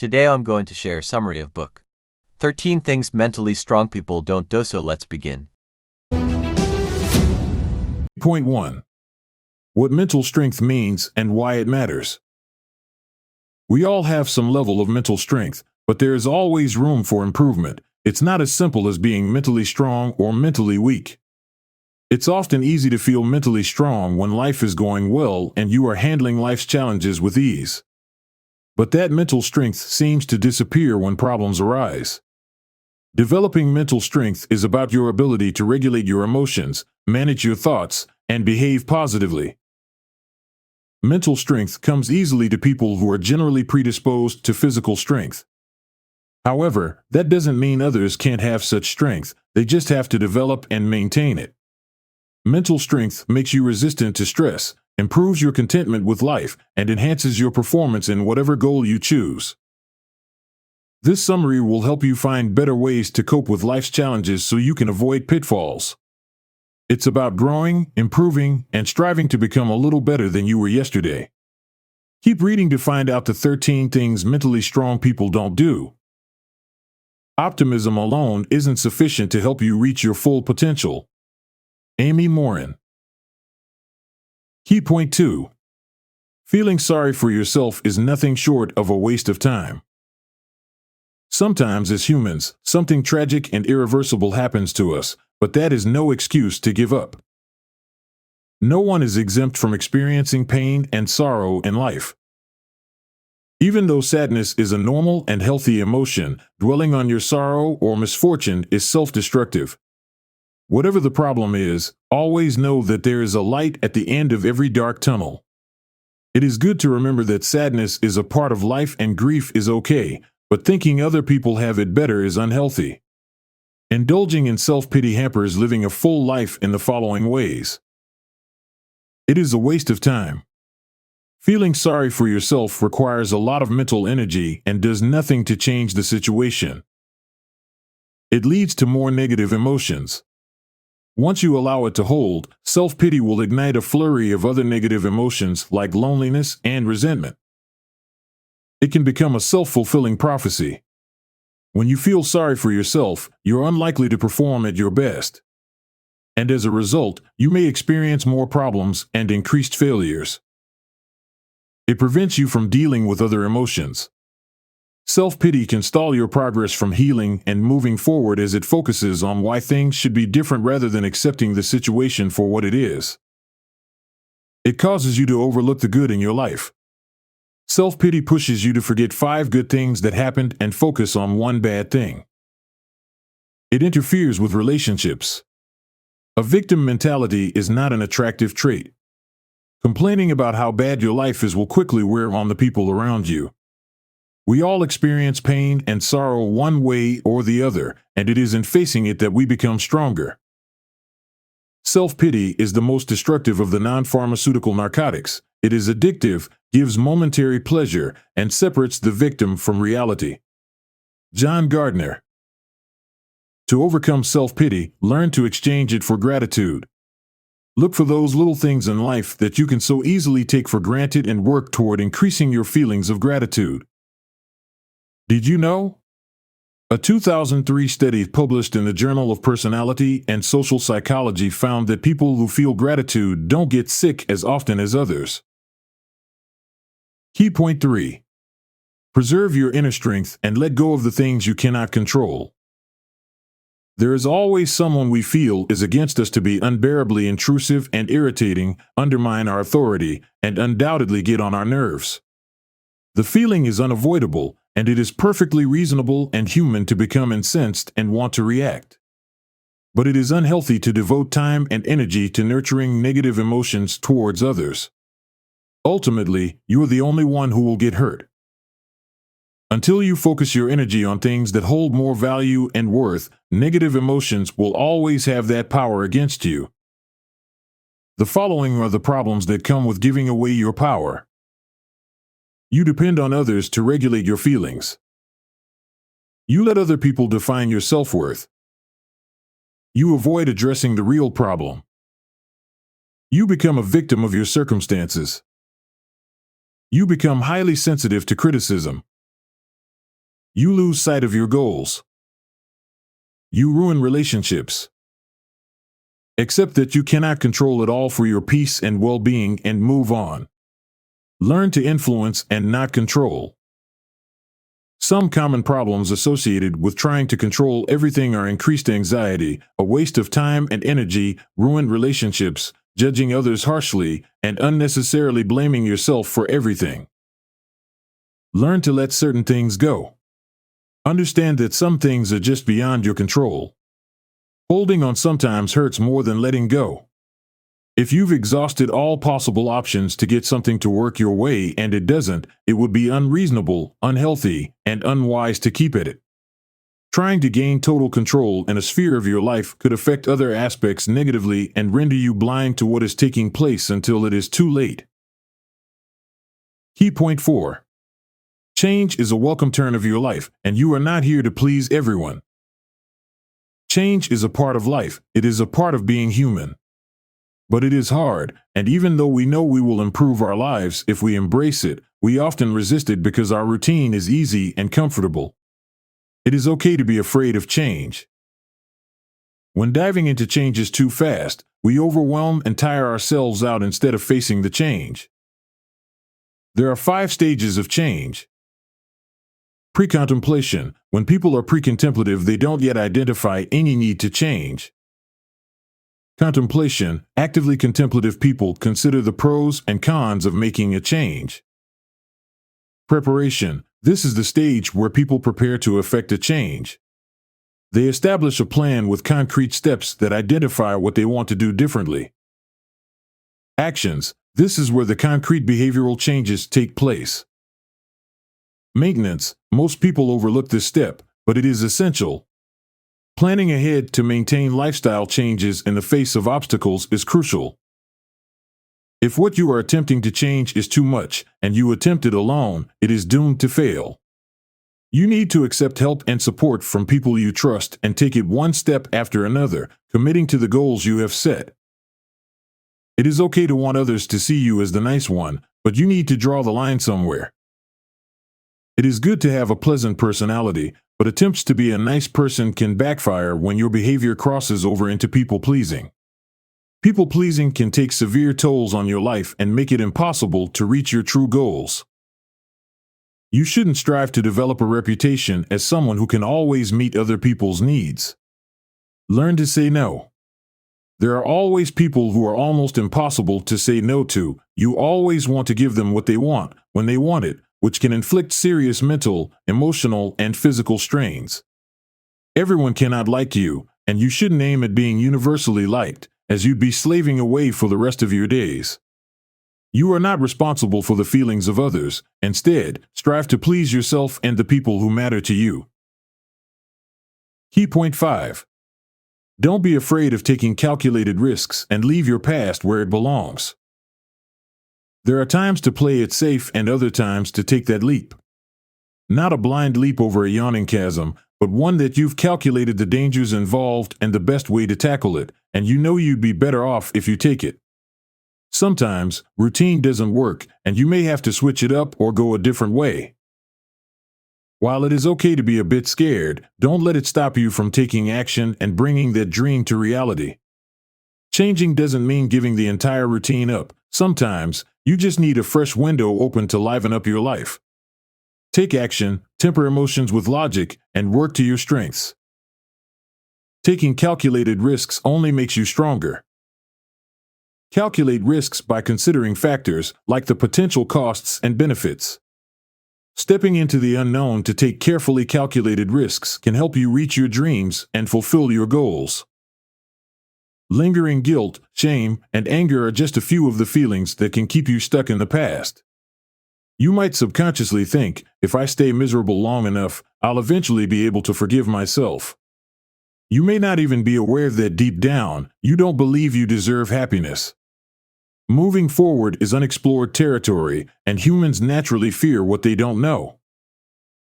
Today I'm going to share a summary of book 13 Things Mentally Strong People Don't Do. So let's begin. Point 1. What mental strength means and why it matters. We all have some level of mental strength, but there is always room for improvement. It's not as simple as being mentally strong or mentally weak. It's often easy to feel mentally strong when life is going well and you are handling life's challenges with ease. But that mental strength seems to disappear when problems arise. Developing mental strength is about your ability to regulate your emotions, manage your thoughts, and behave positively. Mental strength comes easily to people who are generally predisposed to physical strength. However, that doesn't mean others can't have such strength, they just have to develop and maintain it. Mental strength makes you resistant to stress, improves your contentment with life, and enhances your performance in whatever goal you choose. This summary will help you find better ways to cope with life's challenges so you can avoid pitfalls. It's about growing, improving, and striving to become a little better than you were yesterday. Keep reading to find out the 13 things mentally strong people don't do. Optimism alone isn't sufficient to help you reach your full potential. Ami Morin. Key point 2. Feeling sorry for yourself is nothing short of a waste of time. Sometimes as humans, something tragic and irreversible happens to us, but that is no excuse to give up. No one is exempt from experiencing pain and sorrow in life. Even though sadness is a normal and healthy emotion, dwelling on your sorrow or misfortune is self-destructive. Whatever the problem is, always know that there is a light at the end of every dark tunnel. It is good to remember that sadness is a part of life and grief is okay, but thinking other people have it better is unhealthy. Indulging in self-pity hampers living a full life in the following ways. It is a waste of time. Feeling sorry for yourself requires a lot of mental energy and does nothing to change the situation. It leads to more negative emotions. Once you allow it to hold, self-pity will ignite a flurry of other negative emotions like loneliness and resentment. It can become a self-fulfilling prophecy. When you feel sorry for yourself, you're unlikely to perform at your best. And as a result, you may experience more problems and increased failures. It prevents you from dealing with other emotions. Self-pity can stall your progress from healing and moving forward as it focuses on why things should be different rather than accepting the situation for what it is. It causes you to overlook the good in your life. Self-pity pushes you to forget 5 good things that happened and focus on one bad thing. It interferes with relationships. A victim mentality is not an attractive trait. Complaining about how bad your life is will quickly wear on the people around you. We all experience pain and sorrow one way or the other, and it is in facing it that we become stronger. Self-pity is the most destructive of the non-pharmaceutical narcotics. It is addictive, gives momentary pleasure, and separates the victim from reality. John Gardner. To overcome self-pity, learn to exchange it for gratitude. Look for those little things in life that you can so easily take for granted and work toward increasing your feelings of gratitude. Did you know? A 2003 study published in the Journal of Personality and Social Psychology found that people who feel gratitude don't get sick as often as others. Key point 3. Preserve your inner strength and let go of the things you cannot control. There is always someone we feel is against us to be unbearably intrusive and irritating, undermine our authority, and undoubtedly get on our nerves. The feeling is unavoidable, and it is perfectly reasonable and human to become incensed and want to react. But it is unhealthy to devote time and energy to nurturing negative emotions towards others. Ultimately, you are the only one who will get hurt. Until you focus your energy on things that hold more value and worth, negative emotions will always have that power against you. The following are the problems that come with giving away your power. You depend on others to regulate your feelings. You let other people define your self-worth. You avoid addressing the real problem. You become a victim of your circumstances. You become highly sensitive to criticism. You lose sight of your goals. You ruin relationships. Accept that you cannot control it all for your peace and well-being and move on. Learn to influence and not control. Some common problems associated with trying to control everything are increased anxiety, a waste of time and energy, ruined relationships, judging others harshly, and unnecessarily blaming yourself for everything. Learn to let certain things go. Understand that some things are just beyond your control. Holding on sometimes hurts more than letting go. If you've exhausted all possible options to get something to work your way and it doesn't, it would be unreasonable, unhealthy, and unwise to keep at it. Trying to gain total control in a sphere of your life could affect other aspects negatively and render you blind to what is taking place until it is too late. Key point 4. Change is a welcome turn of your life, and you are not here to please everyone. Change is a part of life. It is a part of being human. But it is hard, and even though we know we will improve our lives if we embrace it, we often resist it because our routine is easy and comfortable. It is okay to be afraid of change. When diving into changes too fast, we overwhelm and tire ourselves out instead of facing the change. There are 5 stages of change. Pre-contemplation. When people are pre-contemplative, they don't yet identify any need to change. Contemplation. Actively contemplative people consider the pros and cons of making a change. Preparation. This is the stage where people prepare to effect a change. They establish a plan with concrete steps that identify what they want to do differently. Actions. This is where the concrete behavioral changes take place. Maintenance. Most people overlook this step, but it is essential. Planning ahead to maintain lifestyle changes in the face of obstacles is crucial. If what you are attempting to change is too much, and you attempt it alone, it is doomed to fail. You need to accept help and support from people you trust and take it one step after another, committing to the goals you have set. It is okay to want others to see you as the nice one, but you need to draw the line somewhere. It is good to have a pleasant personality, but attempts to be a nice person can backfire when your behavior crosses over into people-pleasing. People-pleasing can take severe tolls on your life and make it impossible to reach your true goals. You shouldn't strive to develop a reputation as someone who can always meet other people's needs. Learn to say no. There are always people who are almost impossible to say no to. You always want to give them what they want, when they want it, which can inflict serious mental, emotional, and physical strains. Everyone cannot like you, and you shouldn't aim at being universally liked, as you'd be slaving away for the rest of your days. You are not responsible for the feelings of others. Instead, strive to please yourself and the people who matter to you. Key point 5. Don't be afraid of taking calculated risks and leave your past where it belongs. There are times to play it safe and other times to take that leap. Not a blind leap over a yawning chasm, but one that you've calculated the dangers involved and the best way to tackle it, and you know you'd be better off if you take it. Sometimes, routine doesn't work, and you may have to switch it up or go a different way. While it is okay to be a bit scared, don't let it stop you from taking action and bringing that dream to reality. Changing doesn't mean giving the entire routine up. Sometimes, you just need a fresh window open to liven up your life. Take action, temper emotions with logic, and work to your strengths. Taking calculated risks only makes you stronger. Calculate risks by considering factors like the potential costs and benefits. Stepping into the unknown to take carefully calculated risks can help you reach your dreams and fulfill your goals. Lingering guilt, shame, and anger are just a few of the feelings that can keep you stuck in the past. You might subconsciously think, if I stay miserable long enough, I'll eventually be able to forgive myself. You may not even be aware that deep down, you don't believe you deserve happiness. Moving forward is unexplored territory, and humans naturally fear what they don't know.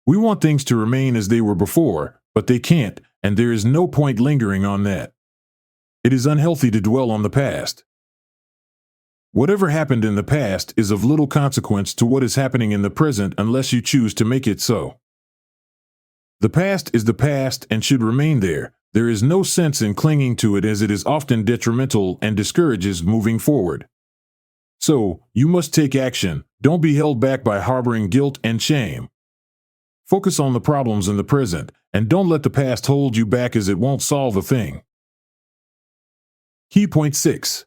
We want things to remain as they were before, but they can't, and there is no point lingering on that. It is unhealthy to dwell on the past. Whatever happened in the past is of little consequence to what is happening in the present unless you choose to make it so. The past is the past and should remain there. There is no sense in clinging to it as it is often detrimental and discourages moving forward. So, you must take action. Don't be held back by harboring guilt and shame. Focus on the problems in the present, and don't let the past hold you back as it won't solve a thing. Key point 6.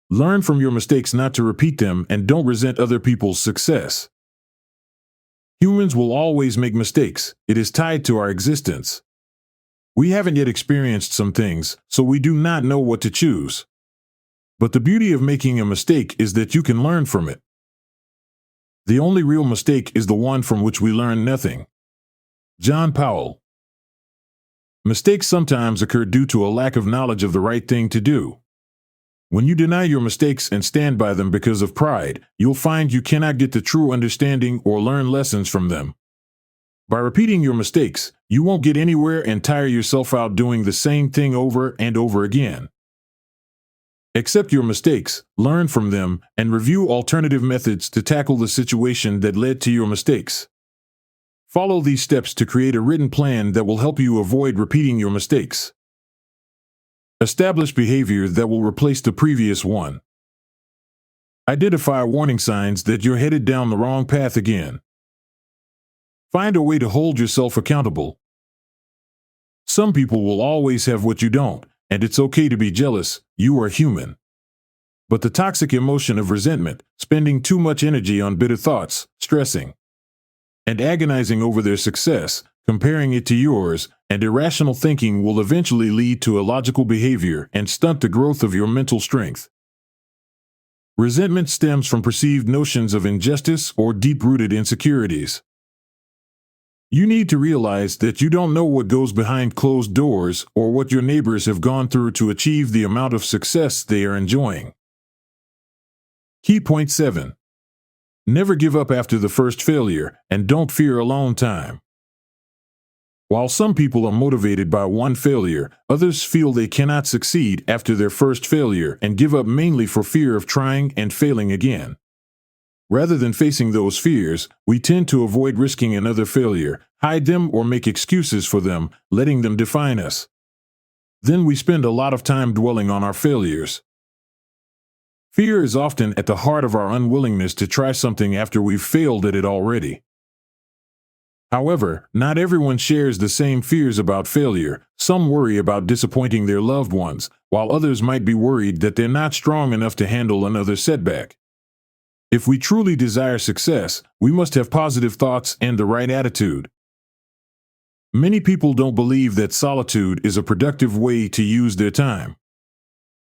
Learn from your mistakes not to repeat them, and don't resent other people's success. Humans will always make mistakes. It is tied to our existence. We haven't yet experienced some things, so we do not know what to choose. But the beauty of making a mistake is that you can learn from it. The only real mistake is the one from which we learn nothing. John Powell. Mistakes sometimes occur due to a lack of knowledge of the right thing to do. When you deny your mistakes and stand by them because of pride, you'll find you cannot get the true understanding or learn lessons from them. By repeating your mistakes, you won't get anywhere and tire yourself out doing the same thing over and over again. Accept your mistakes, learn from them, and review alternative methods to tackle the situation that led to your mistakes. Follow these steps to create a written plan that will help you avoid repeating your mistakes. Establish behavior that will replace the previous one. Identify warning signs that you're headed down the wrong path again. Find a way to hold yourself accountable. Some people will always have what you don't, and it's okay to be jealous. You are human. But the toxic emotion of resentment, spending too much energy on bitter thoughts, stressing, and agonizing over their success, comparing it to yours, and irrational thinking will eventually lead to illogical behavior and stunt the growth of your mental strength. Resentment stems from perceived notions of injustice or deep-rooted insecurities. You need to realize that you don't know what goes behind closed doors or what your neighbors have gone through to achieve the amount of success they are enjoying. Key point 7. Never give up after the first failure, and don't fear alone time. While some people are motivated by one failure, others feel they cannot succeed after their first failure and give up mainly for fear of trying and failing again. Rather than facing those fears, we tend to avoid risking another failure, hide them or make excuses for them, letting them define us. Then we spend a lot of time dwelling on our failures. Fear is often at the heart of our unwillingness to try something after we've failed at it already. However, not everyone shares the same fears about failure. Some worry about disappointing their loved ones, while others might be worried that they're not strong enough to handle another setback. If we truly desire success, we must have positive thoughts and the right attitude. Many people don't believe that solitude is a productive way to use their time.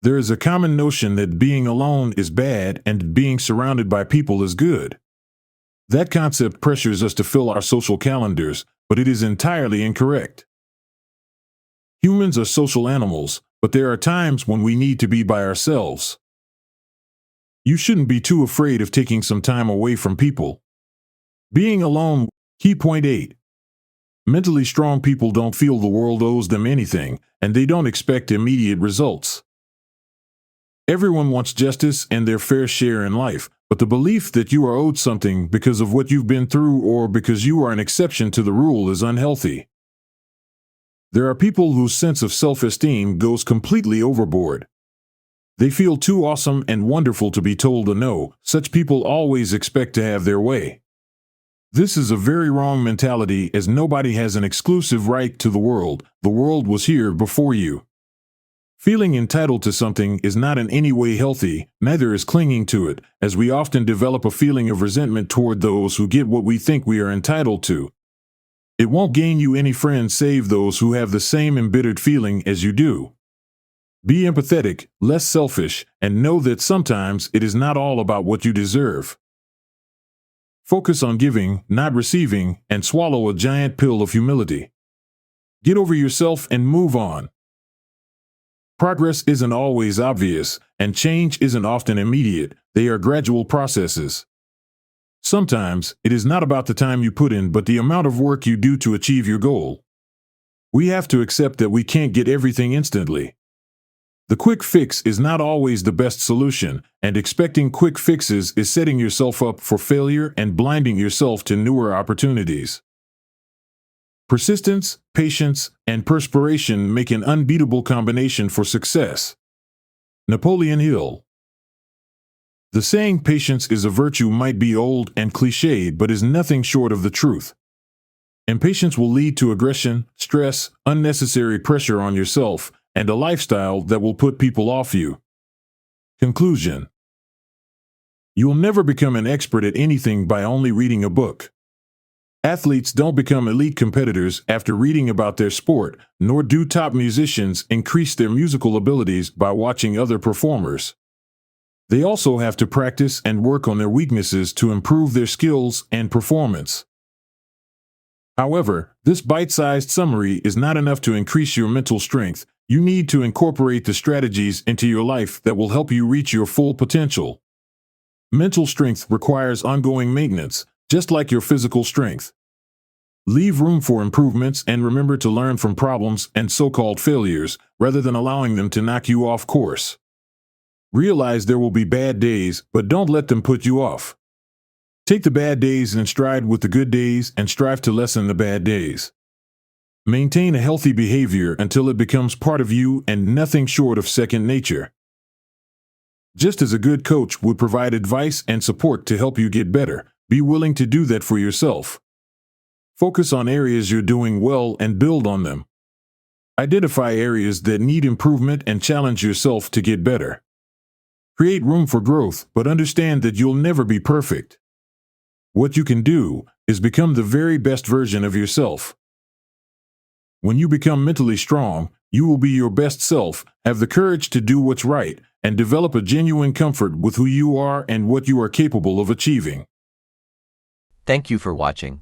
There is a common notion that being alone is bad and being surrounded by people is good. That concept pressures us to fill our social calendars, but it is entirely incorrect. Humans are social animals, but there are times when we need to be by ourselves. You shouldn't be too afraid of taking some time away from people. Being alone. Key point 8. Mentally strong people don't feel the world owes them anything, and they don't expect immediate results. Everyone wants justice and their fair share in life, but the belief that you are owed something because of what you've been through or because you are an exception to the rule is unhealthy. There are people whose sense of self-esteem goes completely overboard. They feel too awesome and wonderful to be told a no. Such people always expect to have their way. This is a very wrong mentality, as nobody has an exclusive right to the world. The world was here before you. Feeling entitled to something is not in any way healthy, neither is clinging to it, as we often develop a feeling of resentment toward those who get what we think we are entitled to. It won't gain you any friends save those who have the same embittered feeling as you do. Be empathetic, less selfish, and know that sometimes it is not all about what you deserve. Focus on giving, not receiving, and swallow a giant pill of humility. Get over yourself and move on. Progress isn't always obvious, and change isn't often immediate. They are gradual processes. Sometimes, it is not about the time you put in but the amount of work you do to achieve your goal. We have to accept that we can't get everything instantly. The quick fix is not always the best solution, and expecting quick fixes is setting yourself up for failure and blinding yourself to newer opportunities. Persistence, patience, and perspiration make an unbeatable combination for success. Napoleon Hill. The saying patience is a virtue might be old and cliched, but is nothing short of the truth. Impatience will lead to aggression, stress, unnecessary pressure on yourself, and a lifestyle that will put people off you. Conclusion. You'll never become an expert at anything by only reading a book. Athletes don't become elite competitors after reading about their sport, nor do top musicians increase their musical abilities by watching other performers. They also have to practice and work on their weaknesses to improve their skills and performance. However, this bite-sized summary is not enough to increase your mental strength. You need to incorporate the strategies into your life that will help you reach your full potential. Mental strength requires ongoing maintenance, just like your physical strength. Leave room for improvements and remember to learn from problems and so-called failures rather than allowing them to knock you off course. Realize there will be bad days, but don't let them put you off. Take the bad days in stride with the good days and strive to lessen the bad days. Maintain a healthy behavior until it becomes part of you and nothing short of second nature. Just as a good coach would provide advice and support to help you get better, be willing to do that for yourself. Focus on areas you're doing well and build on them. Identify areas that need improvement and challenge yourself to get better. Create room for growth, but understand that you'll never be perfect. What you can do is become the very best version of yourself. When you become mentally strong, you will be your best self, have the courage to do what's right, and develop a genuine comfort with who you are and what you are capable of achieving. Thank you for watching.